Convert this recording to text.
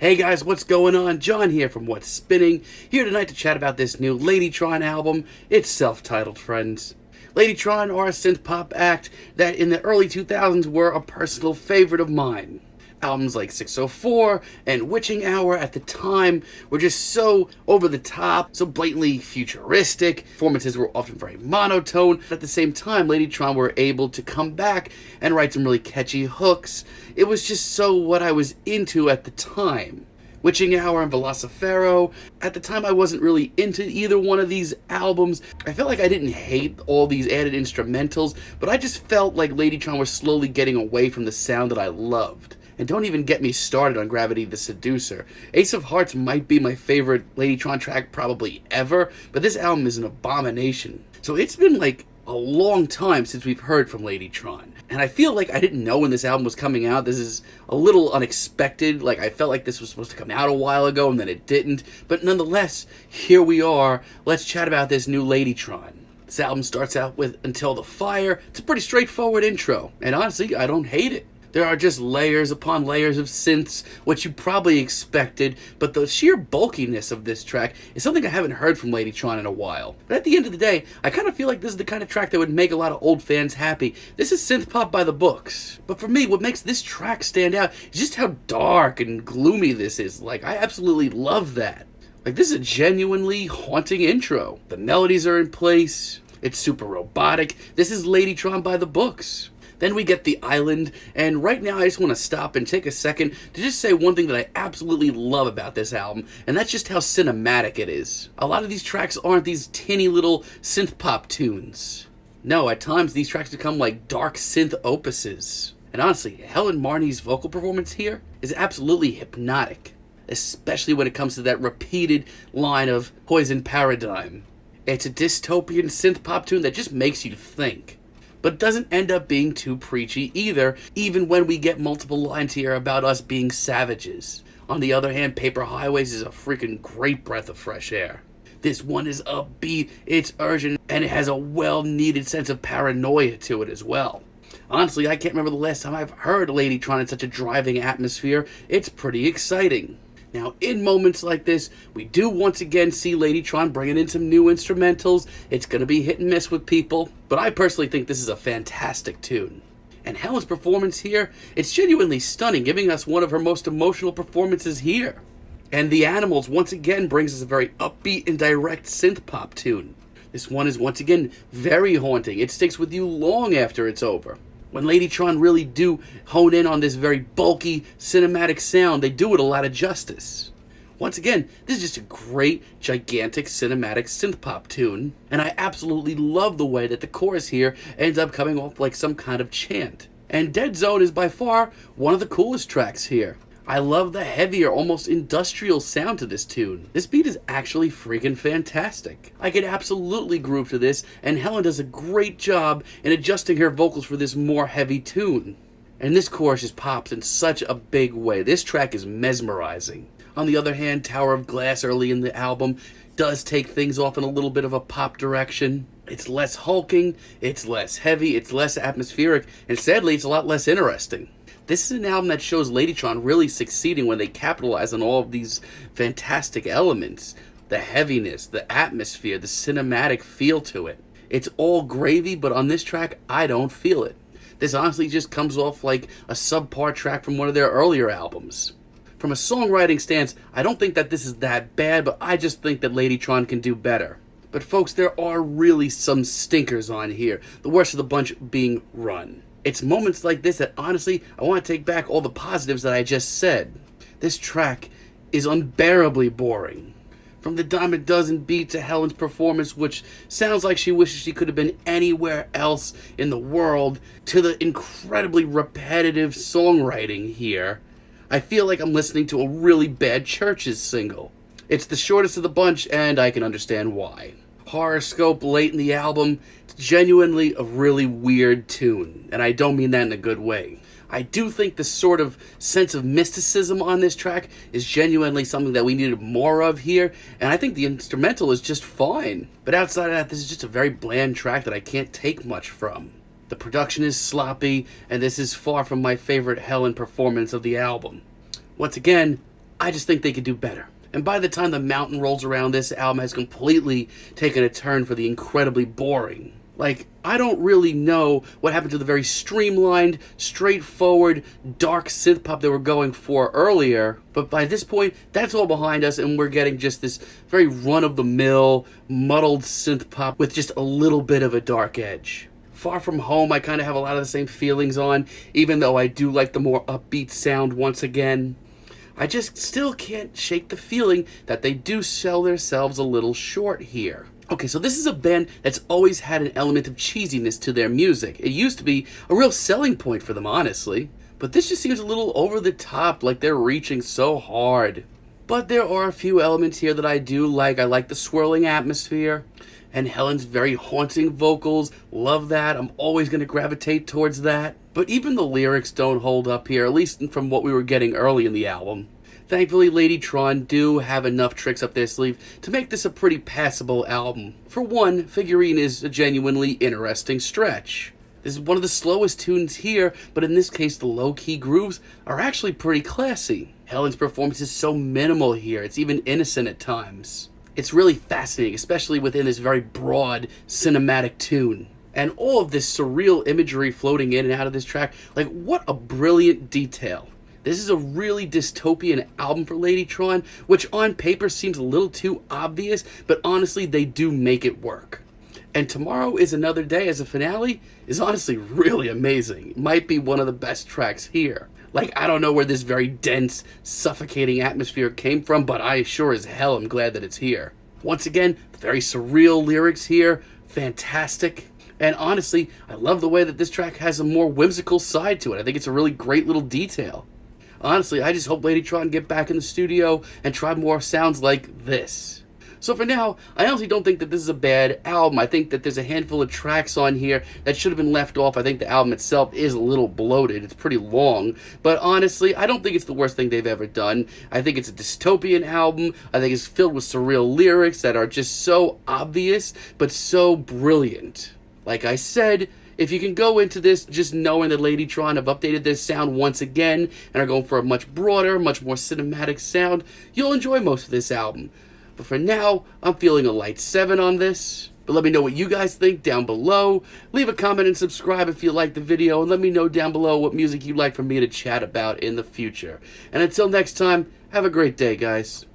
Hey guys, what's going on? John here from What's Spinning, here tonight to chat about this new Ladytron album. It's self-titled, friends. Ladytron are a synth-pop act that in the early 2000s were a personal favorite of mine. Albums like 604 and Witching Hour at the time were just so over the top, so blatantly futuristic. Performances were often very monotone. At the same time, Ladytron were able to come back and write some really catchy hooks. It was just so what I was into at the time. Witching Hour and Velocifero. At the time, I wasn't really into either one of these albums. I felt like I didn't hate all these added instrumentals, but I just felt like Ladytron was slowly getting away from the sound that I loved. And don't even get me started on Gravity the Seducer. Ace of Hearts might be my favorite Ladytron track probably ever, but this album is an abomination. So it's been like a long time since we've heard from Ladytron. And I feel like I didn't know when this album was coming out. This is a little unexpected. Like, I felt like this was supposed to come out a while ago and then it didn't. But nonetheless, here we are. Let's chat about this new Ladytron. This album starts out with Until the Fire. It's a pretty straightforward intro. And honestly, I don't hate it. There are just layers upon layers of synths, which you probably expected, but the sheer bulkiness of this track is something I haven't heard from Ladytron in a while. But at the end of the day, I kind of feel like this is the kind of track that would make a lot of old fans happy. This is synth pop by the books. But for me, what makes this track stand out is just how dark and gloomy this is. Like, I absolutely love that. Like, this is a genuinely haunting intro. The melodies are in place. It's super robotic. This is Ladytron by the books. Then we get The Island, and right now I just want to stop and take a second to just say one thing that I absolutely love about this album, and that's just how cinematic it is. A lot of these tracks aren't these tinny little synth pop tunes. No, at times these tracks become like dark synth opuses. And honestly, Helen Marnie's vocal performance here is absolutely hypnotic, especially when it comes to that repeated line of Poison Paradigm. It's a dystopian synth pop tune that just makes you think. But doesn't end up being too preachy either, even when we get multiple lines here about us being savages. On the other hand, Paper Highways is a freaking great breath of fresh air. This one is upbeat, it's urgent, and it has a well-needed sense of paranoia to it as well. Honestly, I can't remember the last time I've heard Ladytron in such a driving atmosphere. It's pretty exciting. Now, in moments like this, we do once again see Ladytron bringing in some new instrumentals. It's going to be hit and miss with people, but I personally think this is a fantastic tune. And Helen's performance here, it's genuinely stunning, giving us one of her most emotional performances here. And The Animals once again brings us a very upbeat and direct synth pop tune. This one is once again very haunting. It sticks with you long after it's over. When Ladytron really do hone in on this very bulky, cinematic sound, they do it a lot of justice. Once again, this is just a great, gigantic, cinematic synth-pop tune, and I absolutely love the way that the chorus here ends up coming off like some kind of chant. And Deadzone is by far one of the coolest tracks here. I love the heavier, almost industrial sound to this tune. This beat is actually freaking fantastic. I could absolutely groove to this, and Helen does a great job in adjusting her vocals for this more heavy tune. And this chorus just pops in such a big way. This track is mesmerizing. On the other hand, Tower of Glass early in the album does take things off in a little bit of a pop direction. It's less hulking, it's less heavy, it's less atmospheric, and sadly, it's a lot less interesting. This is an album that shows Ladytron really succeeding when they capitalize on all of these fantastic elements. The heaviness, the atmosphere, the cinematic feel to it. It's all gravy, but on this track, I don't feel it. This honestly just comes off like a subpar track from one of their earlier albums. From a songwriting stance, I don't think that this is that bad, but I just think that Ladytron can do better. But folks, there are really some stinkers on here, the worst of the bunch being Run. It's moments like this that honestly, I want to take back all the positives that I just said. This track is unbearably boring. From the dime a dozen beat to Helen's performance, which sounds like she wishes she could have been anywhere else in the world, to the incredibly repetitive songwriting here, I feel like I'm listening to a really bad Churches single. It's the shortest of the bunch, and I can understand why. Horoscope late in the album, it's genuinely a really weird tune, and I don't mean that in a good way. I do think the sort of sense of mysticism on this track is genuinely something that we needed more of here, and I think the instrumental is just fine. But outside of that, this is just a very bland track that I can't take much from. The production is sloppy, and this is far from my favorite Helen performance of the album. Once again, I just think they could do better. And by the time the mountain rolls around, this album has completely taken a turn for the incredibly boring. Like, I don't really know what happened to the very streamlined, straightforward, dark synth pop they were going for earlier, but by this point, that's all behind us, and we're getting just this very run-of-the-mill, muddled synth pop with just a little bit of a dark edge. Far From Home, I kind of have a lot of the same feelings on, even though I do like the more upbeat sound once again. I just still can't shake the feeling that they do sell themselves a little short here. Okay, so this is a band that's always had an element of cheesiness to their music. It used to be a real selling point for them, honestly. But this just seems a little over the top, like they're reaching so hard. But there are a few elements here that I do like. I like the swirling atmosphere and Helen's very haunting vocals. Love that. I'm always going to gravitate towards that. But even the lyrics don't hold up here, at least from what we were getting early in the album. Thankfully, Ladytron do have enough tricks up their sleeve to make this a pretty passable album. For one, Figurine is a genuinely interesting stretch. This is one of the slowest tunes here, but in this case the low-key grooves are actually pretty classy. Helen's performance is so minimal here, it's even innocent at times. It's really fascinating, especially within this very broad, cinematic tune. And all of this surreal imagery floating in and out of this track, like what a brilliant detail. This is a really dystopian album for Ladytron, which on paper seems a little too obvious, but honestly, they do make it work. And Tomorrow Is Another Day as a finale is honestly really amazing. It might be one of the best tracks here. Like, I don't know where this very dense, suffocating atmosphere came from, but I sure as hell am glad that it's here. Once again, very surreal lyrics here, fantastic. And honestly, I love the way that this track has a more whimsical side to it. I think it's a really great little detail. Honestly, I just hope Ladytron get back in the studio and try more sounds like this. So for now, I honestly don't think that this is a bad album. I think that there's a handful of tracks on here that should have been left off. I think the album itself is a little bloated. It's pretty long. But honestly, I don't think it's the worst thing they've ever done. I think it's a dystopian album. I think it's filled with surreal lyrics that are just so obvious, but so brilliant. Like I said, if you can go into this just knowing that Ladytron have updated their sound once again and are going for a much broader, much more cinematic sound, you'll enjoy most of this album. But for now, I'm feeling a light 7 on this. But let me know what you guys think down below. Leave a comment and subscribe if you liked the video, and let me know down below what music you'd like for me to chat about in the future. And until next time, have a great day, guys.